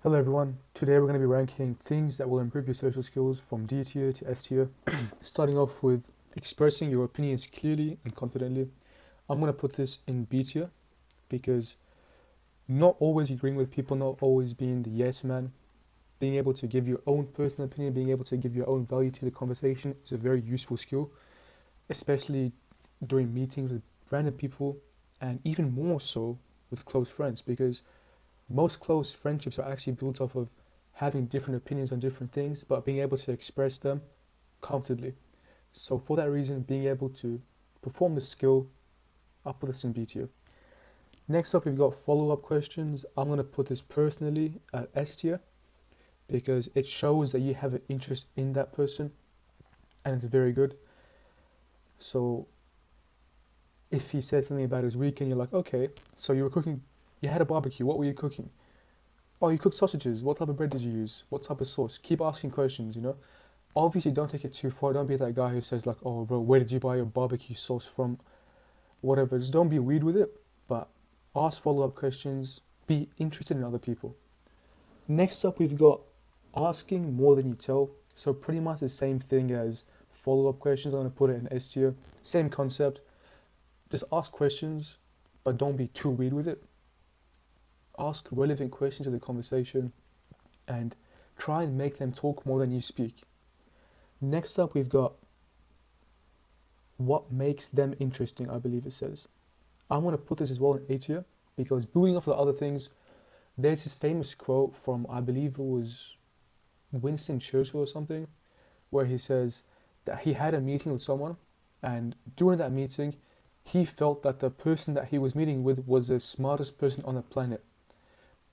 Hello everyone, today we're going to be ranking things that will improve your social skills from D tier to S tier. Starting off with expressing your opinions clearly and confidently. I'm going to put this in B tier because not always agreeing with people, not always being the yes man, being able to give your own personal opinion, being able to give your own value to the conversation is a very useful skill, especially during meetings with random people and even more so with close friends because most close friendships are actually built off of having different opinions on different things, but being able to express them comfortably. So for that reason, being able to perform the skill, I'll put this in B tier. Next up, we've got follow-up questions. I'm going to put this personally at S tier because it shows that you have an interest in that person and it's very good. So if he said something about his weekend, you're like, okay, so you were cooking, you had a barbecue, what were you cooking? Oh, you cooked sausages. What type of bread did you use? What type of sauce? Keep asking questions, Obviously, don't take it too far. Don't be that guy who says, like, oh, bro, where did you buy your barbecue sauce from? Whatever. Just don't be weird with it. But ask follow-up questions. Be interested in other people. Next up, we've got asking more than you tell. So pretty much the same thing as follow-up questions. I'm going to put it in S tier. Same concept. Just ask questions, but don't be too weird with it. Ask relevant questions to the conversation and try and make them talk more than you speak. Next up, we've got what makes them interesting, I believe it says. I'm going to put this as well in A tier because building off the other things, there's this famous quote from, I believe it was Winston Churchill or something, where he says that he had a meeting with someone and during that meeting, he felt that the person that he was meeting with was the smartest person on the planet.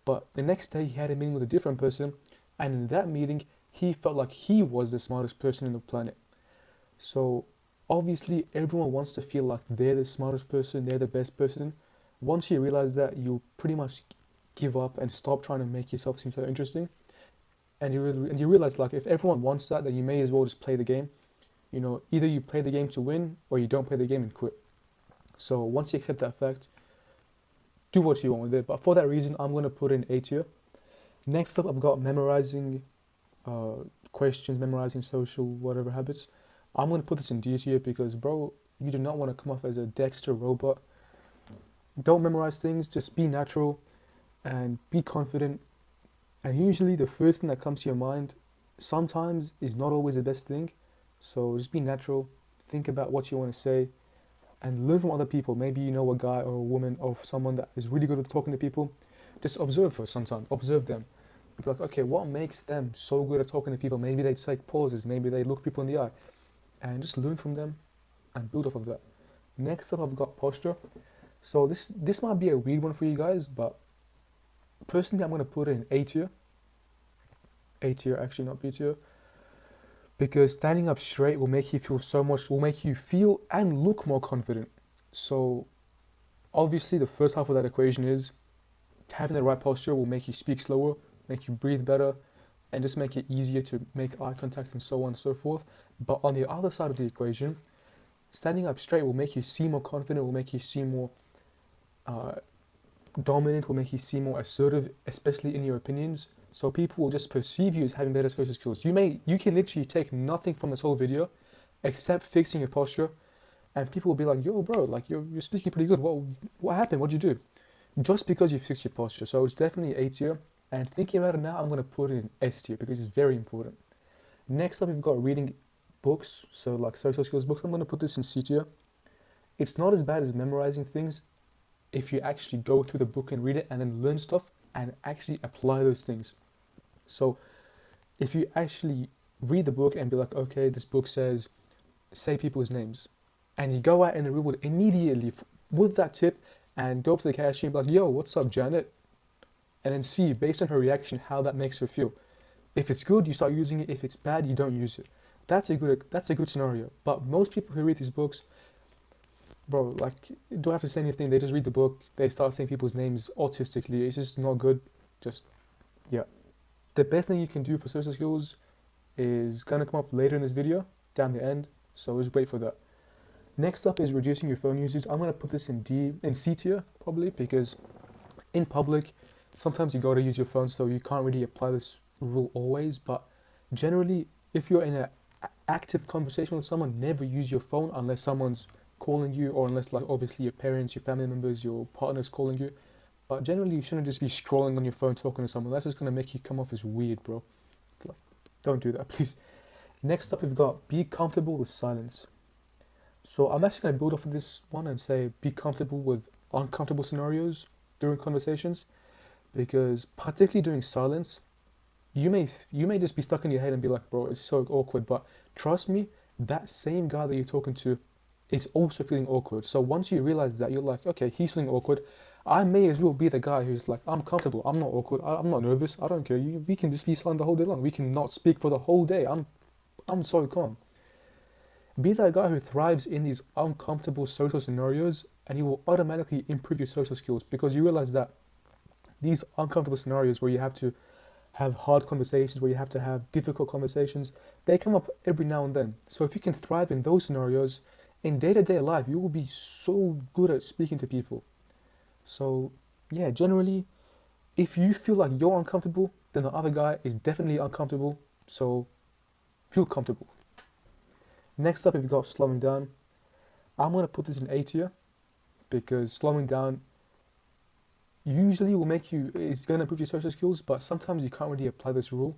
But the next day he had a meeting with a different person, and in that meeting he felt like he was the smartest person in the planet. So obviously everyone wants to feel like they're the smartest person, they're the best person. Once you realize that, you pretty much give up and stop trying to make yourself seem so interesting. And you realize, like, if everyone wants that, then you may as well just play the game. Either you play the game to win or you don't play the game and quit. So once you accept that fact, do what you want with it. But for that reason, I'm going to put in A tier. Next up, I've got memorizing questions, memorizing social whatever habits. I'm going to put this in D tier because, bro, you do not want to come off as a Dexter robot. Don't memorize things, just be natural and be confident. And usually the first thing that comes to your mind sometimes is not always the best thing. So just be natural, think about what you want to say, and learn from other people. Maybe you know a guy or a woman or someone that is really good at talking to people. Just observe for some time. Observe them. Be like, okay, what makes them so good at talking to people? Maybe they take pauses. Maybe they look people in the eye. And just learn from them and build off of that. Next up, I've got posture. So this might be a weird one for you guys, but personally, I'm going to put it in A tier. A tier, actually, not B tier. Because standing up straight will make you feel and look more confident. So obviously the first half of that equation is having the right posture will make you speak slower, make you breathe better, and just make it easier to make eye contact and so on and so forth. But on the other side of the equation, standing up straight will make you seem more confident, will make you seem more dominant, will make you seem more assertive, especially in your opinions. So people will just perceive you as having better social skills. You can literally take nothing from this whole video except fixing your posture, and people will be like, yo bro, like you're speaking pretty good. What happened? What'd you do? Just because you fixed your posture. So it's definitely A tier. And thinking about it now, I'm gonna put it in S tier because it's very important. Next up, we've got reading books, so like social skills books. I'm gonna put this in C tier. It's not as bad as memorizing things if you actually go through the book and read it and then learn stuff and actually apply those things. So if you actually read the book and be like, okay, this book says, say people's names, and you go out in the real world immediately with that tip and go up to the cashier and be like, yo, what's up, Janet? And then see, based on her reaction, how that makes her feel. If it's good, you start using it. If it's bad, you don't use it. That's a good scenario. But most people who read these books, bro, like, don't have to say anything. They just read the book. They start saying people's names autistically. It's just not good. Yeah. The best thing you can do for social skills is gonna come up later in this video, down the end. So just wait for that. Next up is reducing your phone usage. I'm gonna put this in C tier probably because in public, Sometimes you gotta use your phone, so you can't really apply this rule always. But generally, if you're in an active conversation with someone, never use your phone unless someone's calling you, or unless, like, obviously your parents, your family members, your partner's calling you. But generally, you shouldn't just be scrolling on your phone talking to someone. That's just gonna make you come off as weird, bro. Like, don't do that, please. Next up, we've got be comfortable with silence. So I'm actually gonna build off of this one and say be comfortable with uncomfortable scenarios during conversations, because particularly during silence, you may just be stuck in your head and be like, bro, it's so awkward. But trust me, that same guy that you're talking to is also feeling awkward. So once you realize that, you're like, okay, he's feeling awkward. I may as well be the guy who's like, I'm comfortable. I'm not awkward. I'm not nervous. I don't care. We can just be silent the whole day long. We can not speak for the whole day. I'm so calm. Be that guy who thrives in these uncomfortable social scenarios, and you will automatically improve your social skills, because you realize that these uncomfortable scenarios where you have to have hard conversations, where you have to have difficult conversations, they come up every now and then. So if you can thrive in those scenarios, in day-to-day life, you will be so good at speaking to people. So yeah, generally, if you feel like you're uncomfortable, then the other guy is definitely uncomfortable. So feel comfortable. Next up, we've got slowing down. I'm gonna put this in A tier, because slowing down usually will make you, it's gonna improve your social skills, but sometimes you can't really apply this rule.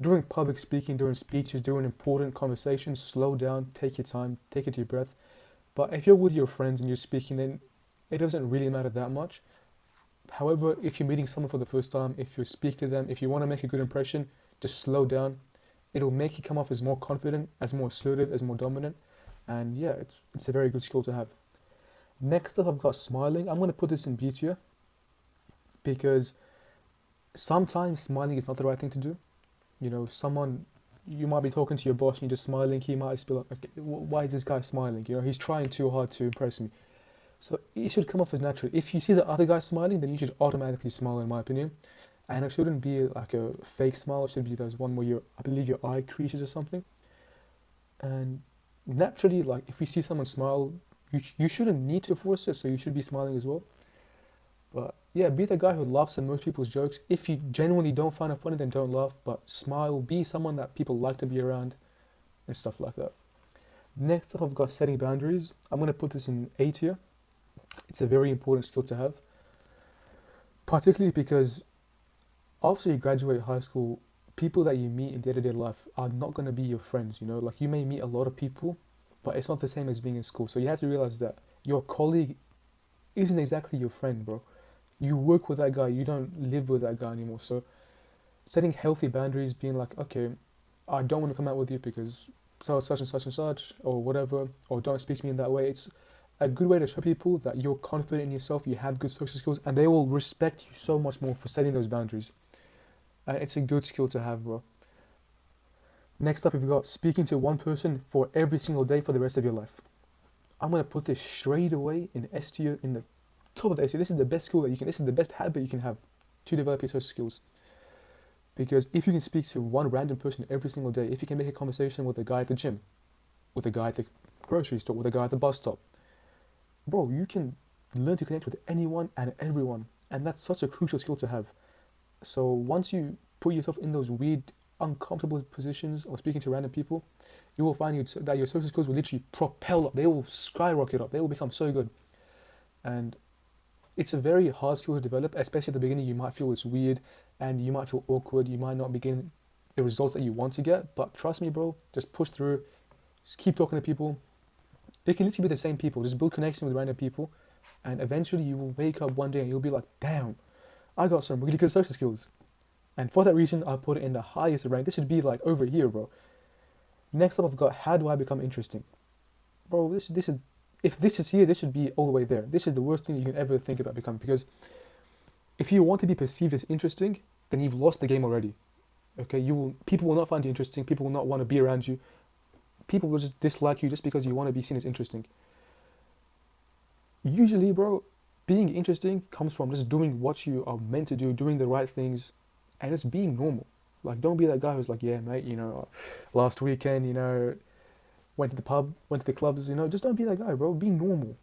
During public speaking, during speeches, during important conversations, slow down, take your time, take a deep breath. But if you're with your friends and you're speaking, then it doesn't really matter that much. However, if you're meeting someone for the first time, if you speak to them, if you want to make a good impression, just slow down. It'll make you come off as more confident, as more assertive, as more dominant. And yeah, it's a very good skill to have. Next up, I've got smiling. I'm going to put this in B tier, because sometimes smiling is not the right thing to do. You know, you might be talking to your boss and you're just smiling. He might just be like, okay, why is this guy smiling? You know, he's trying too hard to impress me. So it should come off as natural. If you see the other guy smiling, then you should automatically smile, in my opinion. And it shouldn't be like a fake smile. It should be those one where I believe your eye creases or something. And naturally, like, if you see someone smile, you shouldn't need to force it. So you should be smiling as well. But yeah, be the guy who laughs at most people's jokes. If you genuinely don't find it funny, then don't laugh. But smile. Be someone that people like to be around, and stuff like that. Next up, I've got setting boundaries. I'm going to put this in A tier. It's a very important skill to have, particularly because after you graduate high school, people that you meet in day-to-day life are not going to be your friends. You know, like, you may meet a lot of people, but it's not the same as being in school. So you have to realize that your colleague isn't exactly your friend, bro. You work with that guy, you don't live with that guy anymore. So setting healthy boundaries, being like, okay, I don't want to come out with you because such and such and such, or whatever, or don't speak to me in that way. It's a good way to show people that you're confident in yourself, you have good social skills, and they will respect you so much more for setting those boundaries. And it's a good skill to have, bro. Next up, we've got speaking to one person for every single day for the rest of your life. I'm gonna put this straight away in S tier, in the top of the S tier. This is the best skill that you can. This is the best habit you can have to develop your social skills. Because if you can speak to one random person every single day, if you can make a conversation with a guy at the gym, with a guy at the grocery store, with a guy at the bus stop, bro, you can learn to connect with anyone and everyone, and that's such a crucial skill to have. So once you put yourself in those weird, uncomfortable positions of speaking to random people, you will find that your social skills will literally propel up. They will skyrocket up. They will become so good. And it's a very hard skill to develop, especially at the beginning. You might feel it's weird and you might feel awkward. You might not be getting the results that you want to get. But trust me, bro, just push through. Just keep talking to people. It can literally be the same people. Just build connection with random people. And eventually you will wake up one day and you'll be like, damn, I got some really good social skills. And for that reason, I put it in the highest rank. This should be like over here, bro. Next up, I've got how do I become interesting? Bro, this is, if this is here, this should be all the way there. This is the worst thing you can ever think about becoming, because if you want to be perceived as interesting, then you've lost the game already. Okay, people will not find you interesting. People will not want to be around you. People will just dislike you just because you want to be seen as interesting. Usually, bro, being interesting comes from just doing what you are meant to do, doing the right things, and just being normal. Like, don't be that guy who's like, yeah, mate, last weekend, went to the pub, went to the clubs, just don't be that guy, bro. Be normal.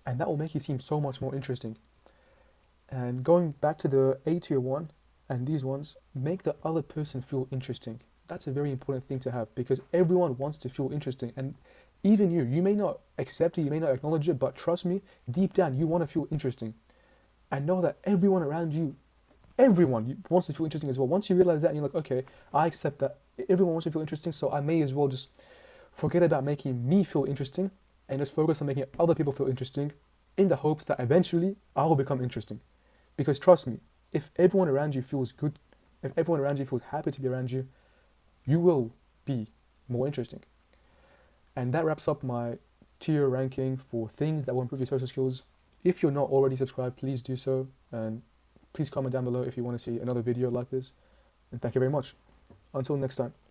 And that will make you seem so much more interesting. And going back to the A tier one and these ones, make the other person feel interesting. That's a very important thing to have because everyone wants to feel interesting. And even you may not accept it, you may not acknowledge it, but trust me, deep down, you want to feel interesting. And know that everyone around you, everyone wants to feel interesting as well. Once you realize that and you're like, okay, I accept that everyone wants to feel interesting, so I may as well just forget about making me feel interesting and just focus on making other people feel interesting in the hopes that eventually I will become interesting. Because trust me, if everyone around you feels good, if everyone around you feels happy to be around you, you will be more interesting. And that wraps up my tier ranking for things that will improve your social skills. If you're not already subscribed, please do so. And please comment down below if you want to see another video like this. And thank you very much. Until next time.